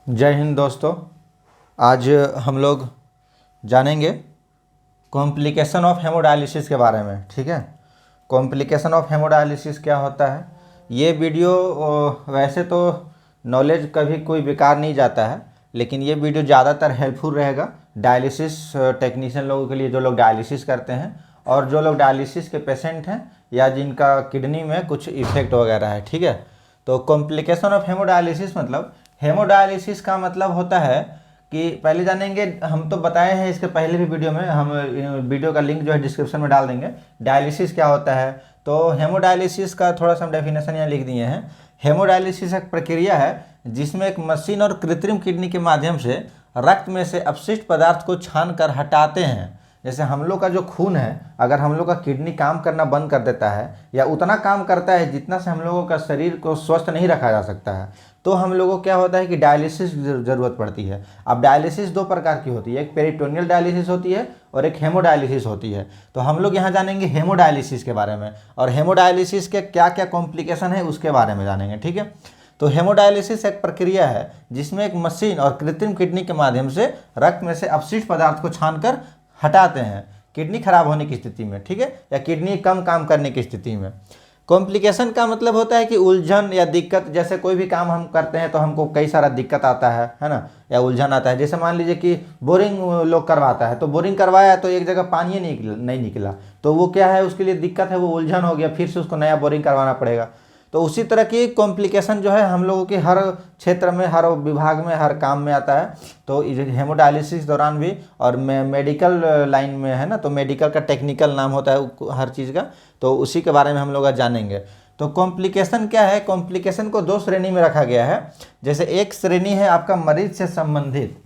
जय हिंद दोस्तों। आज हम लोग जानेंगे कॉम्प्लिकेशन ऑफ हेमोडायलिसिस के बारे में। ठीक है, कॉम्प्लिकेशन ऑफ हेमोडायलिसिस क्या होता है। ये वीडियो वैसे तो नॉलेज कभी कोई बेकार नहीं जाता है, लेकिन ये वीडियो ज़्यादातर हेल्पफुल रहेगा डायलिसिस टेक्नीशियन लोगों के लिए, जो लोग डायलिसिस करते हैं और जो लोग डायलिसिस के पेशेंट हैं या जिनका किडनी में कुछ इफेक्ट वगैरह है। ठीक है, तो कॉम्प्लिकेशन ऑफ हेमोडायलिसिस मतलब, हेमोडायलिसिस का मतलब होता है कि पहले जानेंगे, हम तो बताए हैं इसके पहले भी वीडियो में, हम वीडियो का लिंक जो है डिस्क्रिप्शन में डाल देंगे। डायलिसिस क्या होता है, तो हेमोडायलिसिस का थोड़ा सा हम डेफिनेशन यहाँ लिख दिए हैं। हेमोडायलिसिस एक प्रक्रिया है जिसमें एक मशीन और कृत्रिम किडनी के माध्यम से रक्त में से अपशिष्ट पदार्थ को छान कर हटाते हैं। जैसे हम लोग का जो खून है, अगर हम लोग का किडनी काम करना बंद कर देता है या उतना काम करता है जितना से हम लोगों का शरीर को स्वस्थ नहीं रखा जा सकता है, तो हम लोगों को क्या होता है कि डायलिसिस ज़रूरत पड़ती है। अब डायलिसिस दो प्रकार की होती है, एक पेरिटोनियल डायलिसिस होती है और एक हेमोडायलिसिस होती है। तो हम लोग यहाँ जानेंगे हेमोडायलिसिस के बारे में, और हेमोडायलिसिस के क्या क्या कॉम्प्लिकेशन है उसके बारे में जानेंगे। ठीक है, तो हेमोडायलिसिस एक प्रक्रिया है जिसमें एक मशीन और कृत्रिम किडनी के माध्यम से रक्त में से अपशिष्ट पदार्थ को छानकर हटाते हैं किडनी खराब होने की स्थिति में। ठीक है, या किडनी कम काम करने की स्थिति में। कॉम्प्लिकेशन का मतलब होता है कि उलझन या दिक्कत, जैसे कोई भी काम हम करते हैं तो हमको कई सारा दिक्कत आता है ना, या उलझन आता है। जैसे मान लीजिए कि बोरिंग लोग करवाता है, तो बोरिंग करवाया तो एक जगह पानी नहीं निकला, तो वो क्या है, उसके लिए दिक्कत है, वो उलझन हो गया, फिर से उसको नया बोरिंग करवाना पड़ेगा। तो उसी तरह की कॉम्प्लिकेशन जो है हम लोगों के हर क्षेत्र में, हर विभाग में, हर काम में आता है। तो हेमोडायलिसिस दौरान भी, और मेडिकल लाइन में है ना, तो मेडिकल का टेक्निकल नाम होता है हर चीज़ का, तो उसी के बारे में हम लोग आज जानेंगे। तो कॉम्प्लिकेशन क्या है, कॉम्प्लिकेशन को दो श्रेणी में रखा गया है। जैसे एक श्रेणी है आपका मरीज से संबंधित,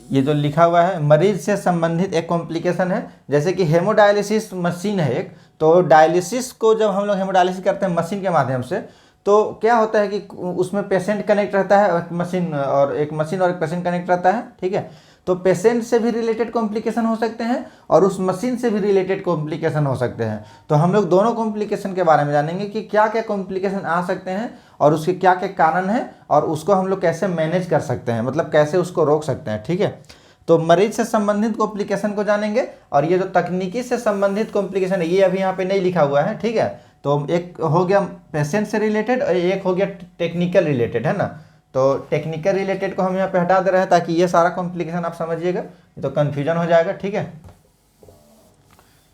ये जो लिखा हुआ है मरीज से संबंधित एक कॉम्प्लिकेशन है। जैसे कि हेमोडायलिसिस मशीन है एक, तो डायलिसिस को जब हम लोग हेमोडायलिसिस करते हैं मशीन के माध्यम से, तो क्या होता है कि उसमें पेशेंट कनेक्ट रहता है, एक मशीन और एक पेशेंट कनेक्ट रहता है। ठीक है, तो पेशेंट से भी रिलेटेड कॉम्प्लिकेशन हो सकते हैं और उस मशीन से भी रिलेटेड कॉम्प्लिकेशन हो सकते हैं। तो हम लोग दोनों कॉम्प्लिकेशन के बारे में जानेंगे कि क्या क्या कॉम्प्लिकेशन आ सकते हैं और उसके क्या क्या कारण हैं, और उसको हम लोग कैसे मैनेज कर सकते हैं, मतलब कैसे उसको रोक सकते हैं। ठीक है, तो मरीज से संबंधित कॉम्प्लिकेशन को जानेंगे, और ये जो तकनीकी से संबंधित कॉम्प्लिकेशन है ये अभी यहाँ पे नहीं लिखा हुआ है। ठीक है, तो एक हो गया पेशेंट से रिलेटेड और एक हो गया टेक्निकल रिलेटेड, है ना। तो टेक्निकल रिलेटेड को हम यहाँ पे हटा दे रहे हैं ताकि ये सारा कॉम्प्लिकेशन आप समझिएगा, तो कन्फ्यूजन हो जाएगा। ठीक है,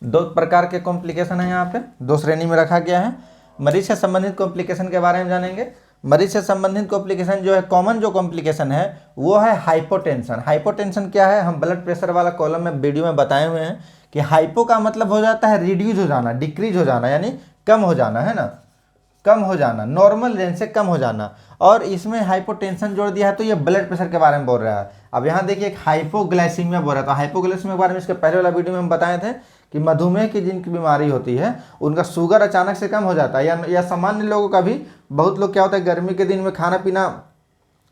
दो प्रकार के कॉम्प्लिकेशन है यहाँ पे, दो श्रेणी में रखा गया है। मरीज से संबंधित कॉम्प्लिकेशन के बारे में जानेंगे। मरीज से संबंधित कॉम्प्लिकेशन जो है, कॉमन जो कॉम्प्लिकेशन है वो है हाइपोटेंशन। हाइपोटेंशन क्या है, हम ब्लड प्रेशर वाला कॉलम में वीडियो में बताए हुए हैं कि हाइपो का मतलब हो जाता है रिड्यूज हो जाना, डिक्रीज हो जाना, यानी कम हो जाना, है ना, कम हो जाना, नॉर्मल रेंज से कम हो जाना। और इसमें हाइपोटेंशन जोड़ दिया है तो ये ब्लड प्रेशर के बारे में बोल रहा है। अब यहाँ देखिए एक हाइपोग्लाइसीमिया बोल रहा था। हाइपोग्लाइसीमिया के बारे में इसके पहले वाला वीडियो में हम बताए थे कि मधुमेह की जिनकी बीमारी होती है उनका शुगर अचानक से कम हो जाता है, या सामान्य लोगों का भी। बहुत लोग क्या होता है गर्मी के दिन में खाना पीना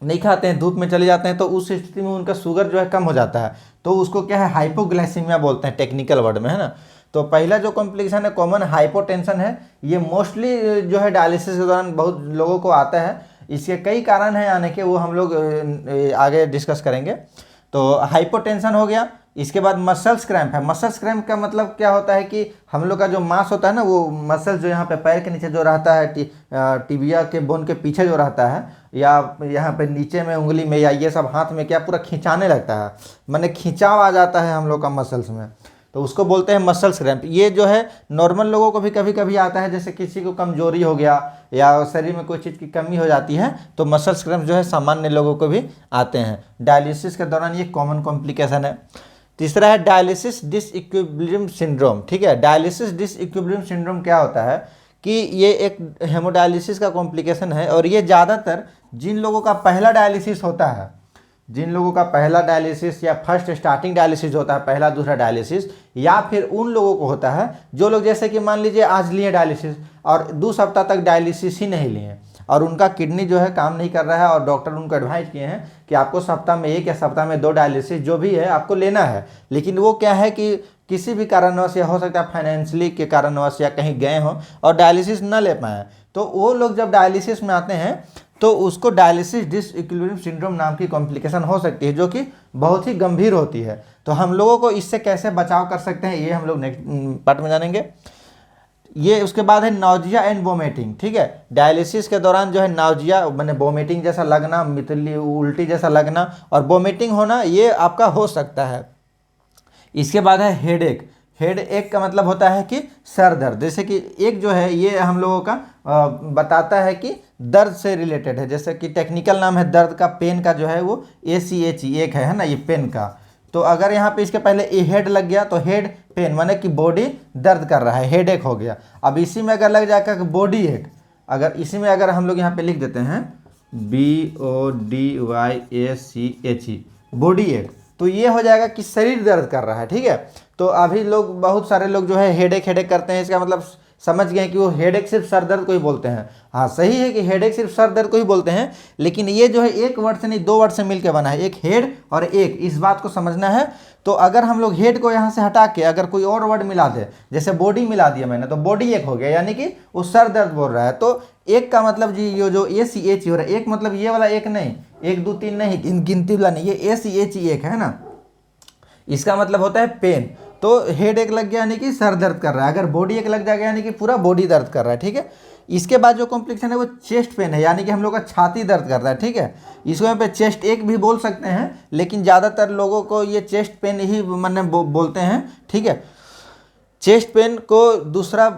नहीं खाते हैं, धूप में चले जाते हैं, तो उस स्थिति में उनका शुगर जो है कम हो जाता है, तो उसको क्या है हाइपोग्लाइसीमिया बोलते हैं टेक्निकल वर्ड में, है ना। तो पहला जो कॉम्प्लिकेशन है कॉमन हाइपोटेंशन है, ये मोस्टली जो है डायलिसिस के दौरान बहुत लोगों को आता है। इसके कई कारण हैं आने के, वो हम लोग आगे डिस्कस करेंगे। तो हाइपोटेंशन हो गया। इसके बाद मसल्स क्रैम्प है। मसल्स क्रैम्प का मतलब क्या होता है कि हम लोग का जो मांस होता है ना, वो मसल्स जो यहाँ पे पैर के नीचे जो रहता है, टिबिया के बोन के पीछे जो रहता है, या यहाँ पे नीचे में उंगली में, या ये सब हाथ में क्या पूरा खिंचाने लगता है, माने खिंचाव आ जाता है हम लोग का मसल्स में, तो उसको बोलते हैं मसल्स क्रैम्प। ये जो है नॉर्मल लोगों को भी कभी कभी आता है, जैसे किसी को कमजोरी हो गया या शरीर में कोई चीज़ की कमी हो जाती है, तो मसल्स क्रैम्प जो है सामान्य लोगों को भी आते हैं। डायलिसिस के दौरान ये कॉमन कॉम्प्लिकेशन है। तीसरा है डायलिसिस डिसइक्विलिब्रियम सिंड्रोम। ठीक है, डायलिसिस डिसइक्विलिब्रियम सिंड्रोम क्या होता है कि ये एक हेमोडायलिसिस का कॉम्प्लिकेशन है, और ये ज़्यादातर जिन लोगों का पहला डायलिसिस होता है, जिन लोगों का पहला डायलिसिस या फर्स्ट स्टार्टिंग डायलिसिस होता है, पहला दूसरा डायलिसिस, या फिर उन लोगों को होता है जो लोग जैसे कि मान लीजिए आज लिए डायलिसिस और 2 सप्ताह तक डायलिसिस ही नहीं लिए, और उनका किडनी जो है काम नहीं कर रहा है, और डॉक्टर उनको एडवाइस किए हैं कि आपको सप्ताह में 1 या सप्ताह में 2 डायलिसिस जो भी है आपको लेना है। लेकिन वो क्या है कि किसी भी कारणवश, या हो सकता है फाइनेंशियली के कारणवश या कहीं गए हों और डायलिसिस न ले पाएँ, तो वो लोग जब डायलिसिस में आते हैं तो उसको डायलिसिस डिसइक्विलिब्रियम सिंड्रोम नाम की कॉम्प्लिकेशन हो सकती है, जो कि बहुत ही गंभीर होती है। तो हम लोगों को इससे कैसे बचाव कर सकते हैं, ये हम लोग नेक्स्ट पार्ट में जानेंगे। ये उसके बाद है नाउजिया एंड वोमिटिंग। ठीक है, डायलिसिस के दौरान जो है नाउजिया मैंने वोमिटिंग जैसा लगना, मितली उल्टी जैसा लगना और वोमिटिंग होना, ये आपका हो सकता है। इसके बाद है हेडेक। हेड एक का मतलब होता है कि सर दर्द, जैसे कि एक जो है ये हम लोगों का बताता है कि दर्द से रिलेटेड है, जैसे कि टेक्निकल नाम है दर्द का, पेन का जो है वो ACH एक है ना, ये पेन का। तो अगर यहाँ पे इसके पहले ए हेड लग गया तो हेड पेन माने कि बॉडी दर्द कर रहा है, हेड एक हो गया। अब इसी में अगर लग जाएगा बॉडी एक, अगर इसी में अगर हम लोग यहाँ पे लिख देते हैं BODYACHE बॉडी एक, तो ये हो जाएगा कि शरीर दर्द कर रहा है। ठीक है, तो अभी लोग बहुत सारे लोग जो है हेडेक करते हैं, इसका मतलब समझ गए कि वो हेडेक सिर्फ सर दर्द को ही बोलते हैं। हाँ सही है कि हेडेक सिर्फ सर दर्द को ही बोलते हैं, लेकिन ये जो है एक वर्ड से नहीं 2 वर्ड से मिलकर बना है, एक हेड और एक, इस बात को समझना है। तो अगर हम लोग हेड को यहाँ से हटा के अगर कोई और वर्ड मिला दे, जैसे बॉडी मिला दिया मैंने, तो बॉडी एक हो गया, यानी कि वो सर दर्द बोल रहा है। तो एक का मतलब जी ये जो ACH हो रहा है, एक मतलब ये वाला एक नहीं, 1 2 3 नहीं, गिनती वाला नहीं, ये ACH एक है ना, इसका मतलब होता है पेन। तो हेड एक लग गया यानी कि सर दर्द कर रहा है, अगर बॉडी एक लग जाएगा यानी कि पूरा बॉडी दर्द कर रहा है। ठीक है, इसके बाद जो कॉम्प्लिकेशन है वो चेस्ट पेन है, यानी कि हम लोग का छाती दर्द कर रहा है। ठीक है, इसको यहाँ पे चेस्ट एक भी बोल सकते हैं, लेकिन ज़्यादातर लोगों को ये चेस्ट पेन ही मैंने बोलते हैं। ठीक है, चेस्ट पेन को दूसरा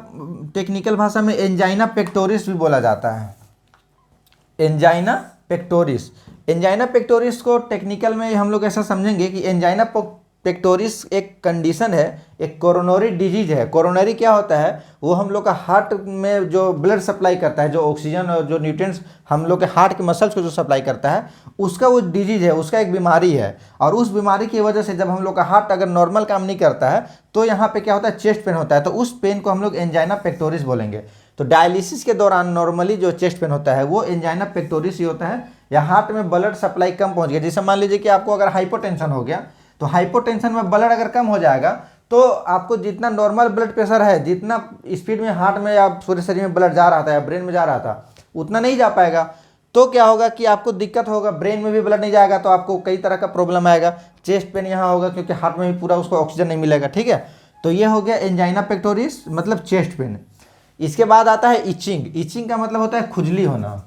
टेक्निकल भाषा में एंजाइना पेक्टोरिस भी बोला जाता है, एंजाइना पेक्टोरिस। एंजाइना पेक्टोरिस को टेक्निकल में हम लोग ऐसा समझेंगे कि एंजाइना पेक्टोरिस एक कंडीशन है, एक कोरोनरी डिजीज है। कोरोनरी क्या होता है, वो हम लोग का हार्ट में जो ब्लड सप्लाई करता है, जो ऑक्सीजन और जो न्यूट्रिएंट्स हम लोग के हार्ट के मसल्स को जो सप्लाई करता है, उसका वो डिजीज है, उसका एक बीमारी है। और उस बीमारी की वजह से जब हम लोग का हार्ट अगर नॉर्मल काम नहीं करता है तो यहाँ पे क्या होता है, चेस्ट पेन होता है। तो उस पेन को हम लोग एंजाइना पेक्टोरिस बोलेंगे। तो डायलिसिस के दौरान नॉर्मली जो चेस्ट पेन होता है वो एंजाइना पेक्टोरिस ही होता है, या हार्ट में ब्लड सप्लाई कम पहुँच गया। जैसे मान लीजिए कि आपको अगर हाइपोटेंशन हो गया, तो हाइपोटेंशन में ब्लड अगर कम हो जाएगा तो आपको जितना नॉर्मल ब्लड प्रेशर है, जितना स्पीड में हार्ट में या पूरे शरीर में ब्लड जा रहा था या ब्रेन में जा रहा था, उतना नहीं जा पाएगा। तो क्या होगा कि आपको दिक्कत होगा, ब्रेन में भी ब्लड नहीं जाएगा तो आपको कई तरह का प्रॉब्लम आएगा। चेस्ट पेन यहाँ होगा क्योंकि हार्ट में भी पूरा उसको ऑक्सीजन नहीं मिलेगा। ठीक है, तो ये हो गया एंजाइना पेक्टोरिस मतलब चेस्ट पेन। इसके बाद आता है इचिंग। इचिंग का मतलब होता है खुजली होना।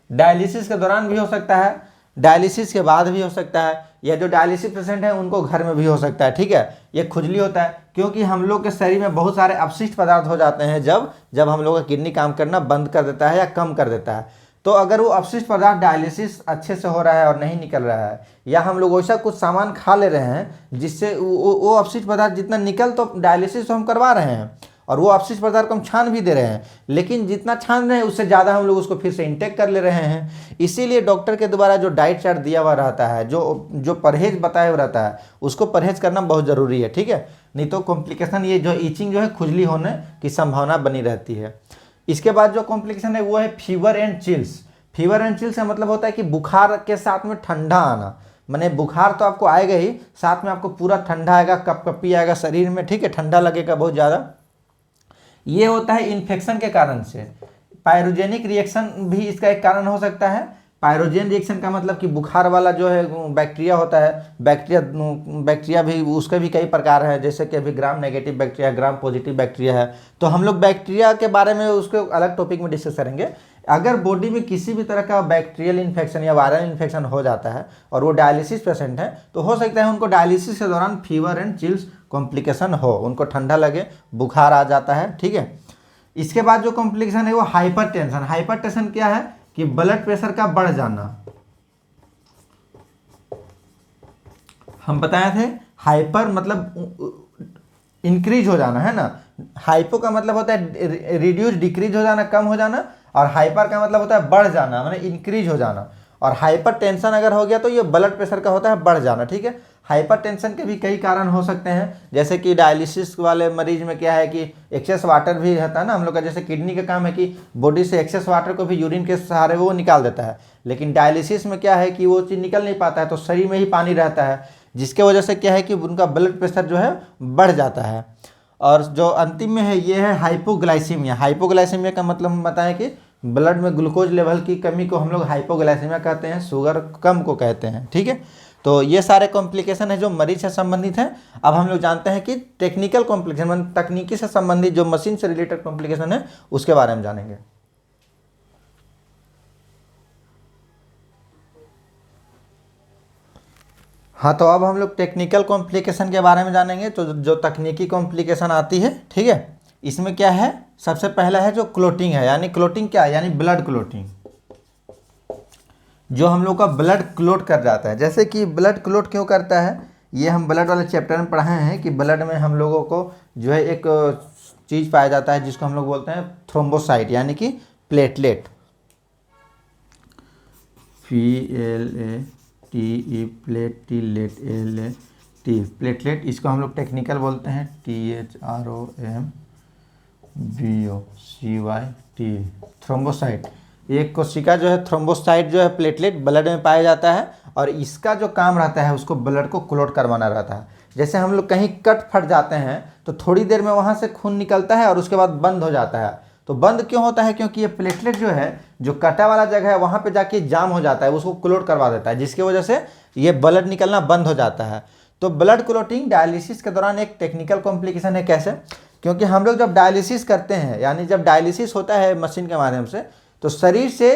डायलिसिस के दौरान भी हो सकता है, डायलिसिस के बाद भी हो सकता है, या जो डायलिसिस पेशेंट है उनको घर में भी हो सकता है। ठीक है, ये खुजली होता है क्योंकि हम लोग के शरीर में बहुत सारे अपशिष्ट पदार्थ हो जाते हैं जब हम लोग का किडनी काम करना बंद कर देता है या कम कर देता है। तो अगर वो अपशिष्ट पदार्थ डायलिसिस अच्छे से हो रहा है और नहीं निकल रहा है, या हम लोग वैसा कुछ सामान खा ले रहे हैं जिससे वो अपशिष्ट पदार्थ जितना निकल, तो डायलिसिस तो हम करवा रहे हैं और वो अपशिष्ट पदार्थ को हम छान भी दे रहे हैं, लेकिन जितना छान रहे हैं उससे ज़्यादा हम लोग उसको फिर से इंटेक कर ले रहे हैं। इसीलिए डॉक्टर के द्वारा जो डाइट चार्ट दिया हुआ रहता है, जो परहेज बताया हुआ रहता है, उसको परहेज करना बहुत ज़रूरी है। ठीक है, नहीं तो कॉम्प्लिकेशन ये जो ईचिंग जो है खुजली होने की संभावना बनी रहती है। इसके बाद जो कॉम्प्लिकेशन है वो है fever and chills. Fever and chills का मतलब होता है कि बुखार के साथ में ठंडा आना, माने बुखार तो आपको आएगा ही, साथ में आपको पूरा ठंडा आएगा, कपकपी आएगा शरीर में। ठीक है, ठंडा लगेगा बहुत ज़्यादा। ये होता है इन्फेक्शन के कारण से। पायरोजेनिक रिएक्शन भी इसका एक कारण हो सकता है। पायरोजेन रिएक्शन का मतलब कि बुखार वाला जो है बैक्टीरिया होता है, बैक्टीरिया भी उसके भी कई प्रकार है, जैसे कि अभी gram negative bacteria, gram positive bacteria है। तो हम लोग बैक्टीरिया के बारे में उसको अलग टॉपिक में डिस्कस करेंगे। अगर बॉडी में किसी भी तरह का बैक्टीरियल इन्फेक्शन या वायरल इन्फेक्शन हो जाता है और वो डायलिसिस पेशेंट है, तो हो सकता है उनको डायलिसिस के दौरान फीवर एंड चिल्स कॉम्प्लिकेशन हो, उनको ठंडा लगे, बुखार आ जाता है। ठीक है, इसके बाद जो कॉम्प्लिकेशन है वो हाइपरटेंशन। हाइपरटेंशन क्या है कि ब्लड प्रेशर का बढ़ जाना। हम बताए थे हाइपर मतलब इंक्रीज हो जाना है ना, हाइपो का मतलब होता है रिड्यूस डिक्रीज हो जाना, कम हो जाना, और हाइपर का मतलब होता है बढ़ जाना, माने इंक्रीज हो जाना। और हाइपर टेंशन अगर हो गया तो ये ब्लड प्रेशर का होता है बढ़ जाना। ठीक है, हाइपर टेंशन के भी कई कारण हो सकते हैं, जैसे कि डायलिसिस वाले मरीज में क्या है कि एक्सेस वाटर भी रहता है ना हम लोग का, जैसे किडनी का काम है कि बॉडी से एक्सेस वाटर को भी यूरिन के सहारे वो निकाल देता है, लेकिन डायलिसिस में क्या है कि वो चीज़ निकल नहीं पाता है, तो शरीर में ही पानी रहता है। जिसके वजह से क्या है कि उनका ब्लड प्रेशर जो है बढ़ जाता है। और जो अंतिम में है ये है हाइपोग्लाइसीमिया। हाइपोग्लाइसीमिया का मतलब हम बताएं कि ब्लड में ग्लूकोज लेवल की कमी को हम लोग हाइपोग्लाइसीमिया कहते हैं, शुगर कम को कहते हैं, ठीक है। तो ये सारे कॉम्प्लिकेशन है जो मरीज से संबंधित हैं। अब हम लोग जानते हैं कि टेक्निकल कॉम्प्लिकेशन मतलब तकनीकी से संबंधित जो मशीन से रिलेटेड कॉम्प्लिकेशन है उसके बारे में जानेंगे। हाँ, तो अब हम लोग टेक्निकल कॉम्प्लिकेशन के बारे में जानेंगे। तो जो तकनीकी कॉम्प्लिकेशन आती है, ठीक है, इसमें क्या है, सबसे पहला है जो क्लोटिंग है, यानी क्लोटिंग क्या है, यानी ब्लड क्लोटिंग, जो हम लोग का ब्लड क्लोट कर जाता है। जैसे कि ब्लड क्लोट क्यों करता है, ये हम ब्लड वाले चैप्टर में पढ़े हैं कि ब्लड में हम लोगों को जो है एक चीज़ पाया जाता है जिसको हम लोग बोलते हैं थ्रोम्बोसाइट, यानी कि प्लेटलेट, PLATE, प्लेटलेट, इसको हम लोग टेक्निकल बोलते हैं THROMBOCYT, थ्रोम्बोसाइट। एक कोशिका जो है थ्रोम्बोसाइट जो है प्लेटलेट ब्लड में पाया जाता है, और इसका जो काम रहता है उसको ब्लड को क्लोट करवाना रहता है। जैसे हम लोग कहीं कट फट जाते हैं तो थोड़ी देर में वहाँ से खून निकलता है और उसके बाद बंद हो जाता है। तो बंद क्यों होता है, क्योंकि ये प्लेटलेट जो है जो कटा वाला जगह है वहाँ पे जाके जाम हो जाता है, उसको क्लोट करवा देता है, जिसकी वजह से ये ब्लड निकलना बंद हो जाता है। तो ब्लड क्लोटिंग डायलिसिस के दौरान एक टेक्निकल कॉम्प्लिकेशन है। कैसे, क्योंकि हम लोग जब डायलिसिस करते हैं, यानी जब डायलिसिस होता है मशीन के माध्यम से, तो शरीर से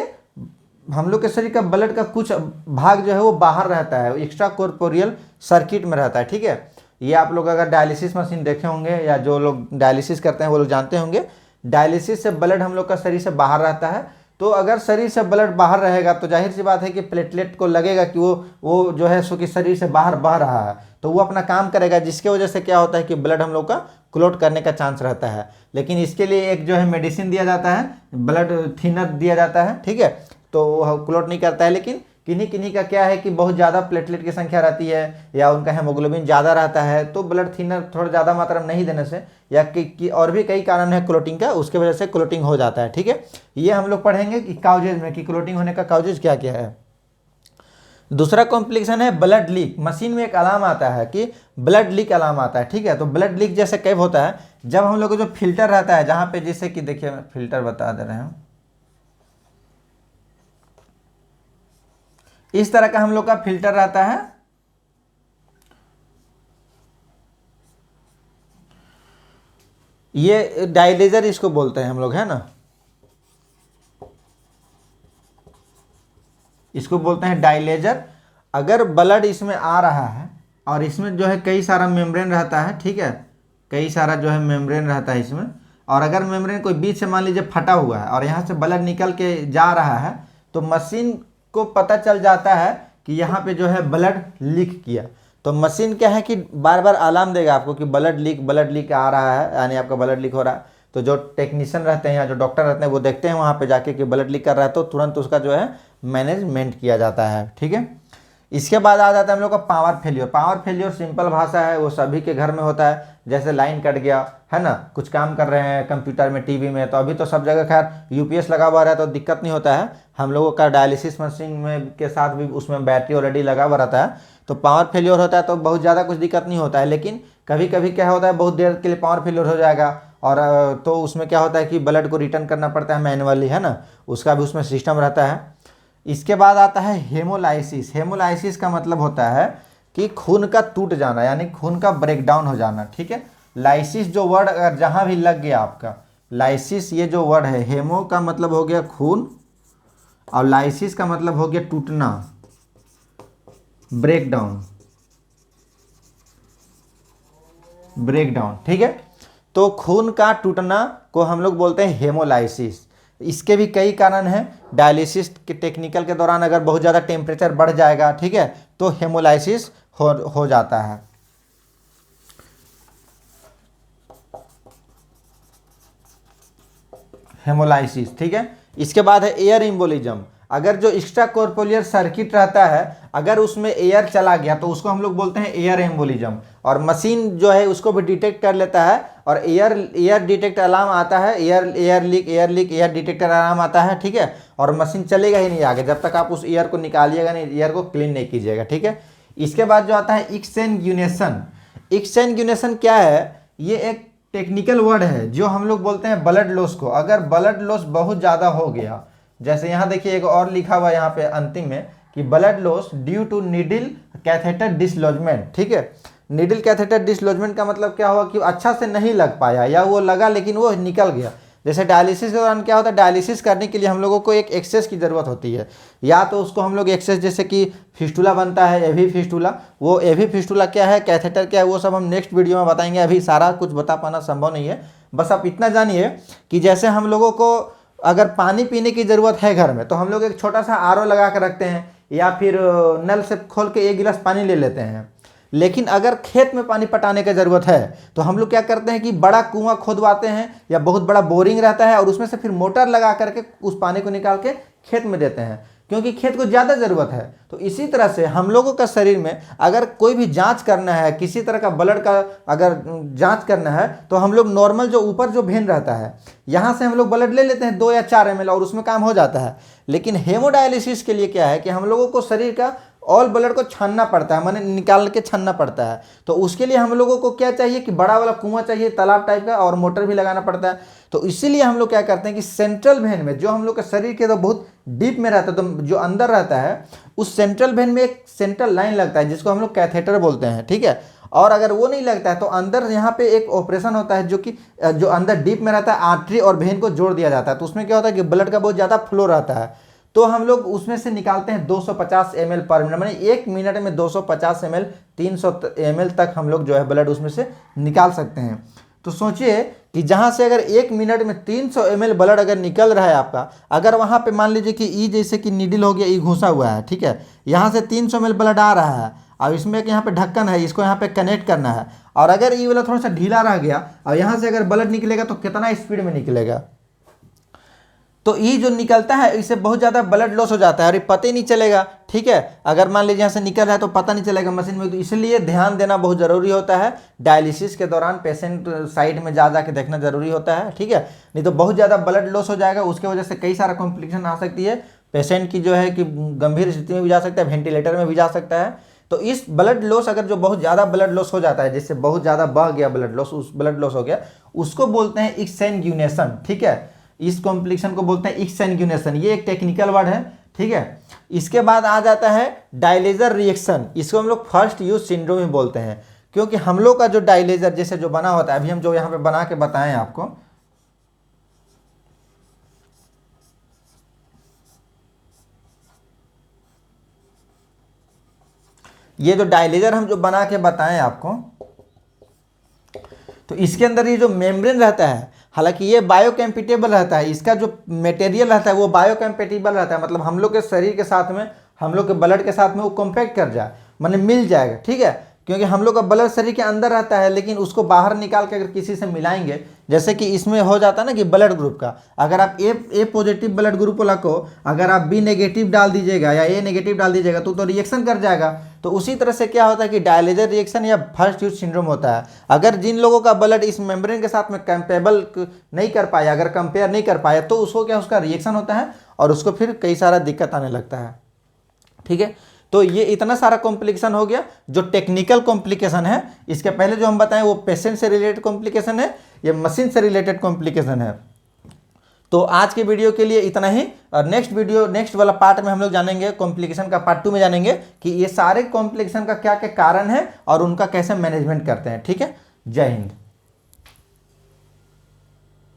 हम लोग के शरीर का ब्लड का कुछ भाग जो है वो बाहर रहता है, एक्स्ट्रा कॉर्पोरियल सर्किट में रहता है, ठीक है। ये आप लोग अगर डायलिसिस मशीन देखे होंगे या जो लोग डायलिसिस करते हैं वो लोग जानते होंगे, डायलिसिस से ब्लड हम लोग का शरीर से बाहर रहता है। तो अगर शरीर से ब्लड बाहर रहेगा तो जाहिर सी बात है कि प्लेटलेट को लगेगा कि वो जो है सो कि शरीर से बाहर बह रहा है, तो वो अपना काम करेगा, जिसके वजह से क्या होता है कि ब्लड हम लोग का क्लोट करने का चांस रहता है। लेकिन इसके लिए एक जो है मेडिसिन दिया जाता है, ब्लड थिनर दिया जाता है, ठीक है, तो वो क्लोट नहीं करता है। लेकिन किन्हीं किन्हीं का क्या है कि बहुत ज़्यादा प्लेटलेट की संख्या रहती है या उनका हेमोग्लोबिन ज़्यादा रहता है, तो ब्लड थिनर थोड़ा ज़्यादा मात्रा में नहीं देने से या कि और भी कई कारण है क्लोटिंग का, उसके वजह से क्लोटिंग हो जाता है, ठीक है। ये हम लोग पढ़ेंगे कि काउजेज में कि क्लोटिंग होने का काउजेज क्या क्या है। दूसरा कॉम्प्लिकेशन है ब्लड लीक। मशीन में एक अलार्म आता है कि ब्लड लीक अलार्म आता है, ठीक है। तो ब्लड लीक जैसे कब होता है, जब हम लोग को जो फिल्टर रहता है, जहाँ पे जैसे कि देखिए मैं फिल्टर बता दे रहे हैं, इस तरह का हम लोग का फिल्टर रहता है। ये डायलेजर इसको बोलते हैं हम लोग, है ना, इसको बोलते हैं डायलेजर। अगर ब्लड इसमें आ रहा है और इसमें जो है कई सारा मेम्ब्रेन रहता है, ठीक है, कई सारा जो है मेम्ब्रेन रहता है इसमें, और अगर मेम्ब्रेन कोई बीच से मान लीजिए फटा हुआ है और यहाँ से ब्लड निकल के जा रहा है, तो मशीन को पता चल जाता है कि यहाँ पे जो है ब्लड लीक किया। तो मशीन क्या है कि बार बार अलार्म देगा आपको कि ब्लड लीक आ रहा है, यानी आपका ब्लड लीक हो रहा है। तो जो टेक्नीशियन रहते हैं या जो डॉक्टर रहते हैं वो देखते हैं वहाँ पे जाके कि ब्लड लीक कर रहा है, तो तुरंत उसका जो है मैनेजमेंट किया जाता है, ठीक है। इसके बाद आ जाता है हम लोग का power failure. Power failure simple भाषा है, वो सभी के घर में होता है। जैसे लाइन कट गया है ना, कुछ काम कर रहे हैं कंप्यूटर में, टीवी में, तो अभी तो सब जगह खैर यूपीएस लगा हुआ रहता है तो दिक्कत नहीं होता है। हम लोगों का डायलिसिस मशीन में के साथ भी उसमें बैटरी ऑलरेडी लगा हुआ रहता है, तो पावर फेलियर होता है तो बहुत ज़्यादा कुछ दिक्कत नहीं होता है। लेकिन कभी कभी क्या होता है, बहुत देर के लिए पावर फेलियर हो जाएगा और तो उसमें क्या होता है कि ब्लड को रिटर्न करना पड़ता है मैनुअली, है ना, उसका भी उसमें सिस्टम रहता है। इसके बाद आता है हेमोलाइसिस। हेमोलाइसिस का मतलब होता है कि खून का टूट जाना, यानी खून का ब्रेकडाउन हो जाना, ठीक है। लाइसिस जो वर्ड अगर जहाँ भी लग गया आपका, लाइसिस ये जो वर्ड है, हेमो का मतलब हो गया खून और लाइसिस का मतलब हो गया टूटना, ब्रेकडाउन, ठीक है। तो खून का टूटना को हम लोग बोलते हैं हेमोलाइसिस। इसके भी कई कारण हैं। डायलिसिस के टेक्निकल के दौरान अगर बहुत ज़्यादा टेम्परेचर बढ़ जाएगा, ठीक है, तो हेमोलाइसिस हो जाता है। हेमोलाइसिस, ठीक है। इसके बाद है एयर एम्बोलिज्म। अगर जो एक्स्ट्रा कॉर्पोरियल सर्किट रहता है, अगर उसमें एयर चला गया तो उसको हम लोग बोलते हैं एयर एम्बोलिज्म। और मशीन जो है उसको भी डिटेक्ट कर लेता है और एयर डिटेक्ट अलार्म आता है, air leak air detector alarm आता है, ठीक है। और मशीन चलेगा ही नहीं आगे जब तक आप उस एयर को निकालिएगा नहीं, एयर को क्लीन नहीं कीजिएगा, ठीक है। इसके बाद जो आता है एक्ससेंग्यूनेशन। एक्ससेंग्यूनेशन क्या है, ये एक टेक्निकल वर्ड है जो हम लोग बोलते हैं ब्लड लॉस को। अगर ब्लड लॉस बहुत ज़्यादा हो गया, जैसे यहाँ देखिए एक और लिखा हुआ है यहाँ पे अंतिम में कि blood loss due to needle catheter dislodgement. ठीक है, नीडल कैथेटर डिसलॉजमेंट का मतलब क्या हुआ कि अच्छा से नहीं लग पाया या वो लगा लेकिन वो निकल गया। जैसे डायलिसिस के दौरान क्या होता है, डायलिसिस करने के लिए हम लोगों को एक एक्सेस की ज़रूरत होती है, या तो उसको हम लोग एक्सेस, जैसे कि फिस्टुला बनता है एवी फिस्टुला, वो एवी फिस्टुला क्या है, कैथेटर क्या है, वो सब हम नेक्स्ट वीडियो में बताएंगे। अभी सारा कुछ बता पाना संभव नहीं है। बस आप इतना जानिए कि जैसे हम लोगों को अगर पानी पीने की ज़रूरत है घर में, तो हम लोग एक छोटा सा आरओ लगा कर रखते हैं या फिर नल से खोल के एक गिलास पानी ले लेते हैं। लेकिन अगर खेत में पानी पटाने की ज़रूरत है तो हम लोग क्या करते हैं कि बड़ा कुआं खोदवाते हैं या बहुत बड़ा बोरिंग रहता है और उसमें से फिर मोटर लगा करके उस पानी को निकाल के खेत में देते हैं, क्योंकि खेत को ज़्यादा ज़रूरत है। तो इसी तरह से हम लोगों का शरीर में अगर कोई भी जांच करना है, किसी तरह का ब्लड का अगर जांच करना है, तो हम लोग नॉर्मल जो ऊपर जो वेन रहता है यहाँ से हम लोग ब्लड ले लेते हैं 2 या 4 ml और उसमें काम हो जाता है। लेकिन हेमोडायलिसिस के लिए क्या है कि हम लोगों को शरीर का ऑल ब्लड को छानना पड़ता है, माने निकाल के छानना पड़ता है। तो उसके लिए हम लोगों को क्या चाहिए कि बड़ा वाला कुआं चाहिए, तालाब टाइप का, और मोटर भी लगाना पड़ता है। तो इसीलिए हम लोग क्या करते हैं कि सेंट्रल वेन में, जो हम लोग के शरीर के तो बहुत डीप में रहता है, तो जो अंदर रहता है उस सेंट्रल वेन में एक सेंट्रल लाइन लगता है जिसको हम लोग कैथेटर बोलते हैं। ठीक है, और अगर वो नहीं लगता है तो अंदर यहाँ पे एक ऑपरेशन होता है जो अंदर डीप में रहता है, आर्टरी और वेन को जोड़ दिया जाता है। तो उसमें क्या होता है कि ब्लड का बहुत ज़्यादा फ्लो रहता है, तो हम लोग उसमें से निकालते हैं 250 ml पर मिनट, माने 1 मिनट में 250 ml 300 ml तक हम लोग जो है ब्लड उसमें से निकाल सकते हैं। तो सोचिए कि जहाँ से अगर 1 मिनट में 300 ml ब्लड अगर निकल रहा है आपका, अगर वहाँ पे मान लीजिए कि ई जैसे कि नीडल हो गया, ई घुसा हुआ है, ठीक है, यहाँ से 300 ml ब्लड आ रहा है, अब इसमें एक यहाँ पे ढक्कन है, इसको यहाँ पे कनेक्ट करना है, और अगर ई वाला थोड़ा सा ढीला रह गया और यहाँ से अगर ब्लड निकलेगा तो कितना स्पीड में निकलेगा। तो ये जो निकलता है इससे बहुत ज़्यादा ब्लड लॉस हो जाता है और ये पता ही नहीं चलेगा। ठीक है, अगर मान लीजिए यहाँ से निकल रहा है तो पता नहीं चलेगा मशीन में। तो इसलिए ध्यान देना बहुत ज़रूरी होता है। डायलिसिस के दौरान पेशेंट साइड में जा के देखना ज़रूरी होता है। ठीक है, नहीं तो बहुत ज़्यादा ब्लड लॉस हो जाएगा, उसके वजह से कई सारा कॉम्प्लिकेशन आ सकती है। पेशेंट की जो है कि गंभीर स्थिति में भी जा सकता है, वेंटिलेटर में भी जा सकता है। तो इस ब्लड लॉस, अगर जो बहुत ज़्यादा ब्लड लॉस हो जाता है, जिससे बहुत ज़्यादा बह गया ब्लड लॉस, उस ब्लड लॉस हो गया, उसको बोलते हैं एक्ससेंग्यूनेशन। ठीक है, इस कॉम्प्लिकेशन को बोलते हैं एक्ससेंग्यूनेशन। ये एक टेक्निकल वर्ड है। ठीक है, इसके बाद आ जाता है डायलेजर रिएक्शन। इसको हम लोग फर्स्ट यूज सिंड्रोम ही बोलते हैं, क्योंकि हम लोग का जो डायलेजर जैसे जो बना होता है, अभी हम जो यहाँ पे बना के बताएं आपको, ये जो डायलेजर हम जो बना के बताएं आपको, तो इसके अंदर ये जो मेम्ब्रेन रहता है, हालांकि ये बायोकम्पैटिबल रहता है, इसका जो मटेरियल रहता है वो बायोकम्पैटिबल रहता है, मतलब हम लोग के शरीर के साथ में, हम लोग के ब्लड के साथ में वो कॉम्पैक्ट कर जाए, माने मिल जाएगा। ठीक है, क्योंकि हम लोग का ब्लड शरीर के अंदर रहता है, लेकिन उसको बाहर निकाल के अगर किसी से मिलाएंगे, जैसे कि इसमें हो जाता है ना कि ब्लड ग्रुप का, अगर आप ए पॉजिटिव ब्लड ग्रुप वाला को अगर आप बी नेगेटिव डाल दीजिएगा या ए नेगेटिव डाल दीजिएगा तो रिएक्शन कर जाएगा। तो उसी तरह से क्या होता है कि डायलेजर रिएक्शन या फर्स्ट यूज सिंड्रोम होता है। अगर जिन लोगों का ब्लड इस मेम्ब्रेन के साथ में कंपेबल नहीं कर पाया, अगर कंपेयर नहीं कर पाया, तो उसको क्या, उसका रिएक्शन होता है और उसको फिर कई सारा दिक्कत आने लगता है। ठीक है, तो ये इतना सारा कॉम्प्लिकेशन हो गया जो टेक्निकल कॉम्प्लिकेशन है। इसके पहले जो हम बताएं वो पेशेंट से रिलेटेड कॉम्प्लिकेशन है, ये मशीन से रिलेटेड कॉम्प्लिकेशन है। तो आज के वीडियो के लिए इतना ही, और नेक्स्ट वाला पार्ट में हम लोग जानेंगे, कॉम्प्लिकेशन का पार्ट 2 में जानेंगे कि ये सारे कॉम्प्लिकेशन का क्या क्या कारण है और उनका कैसे मैनेजमेंट करते हैं। ठीक है, जय हिंद।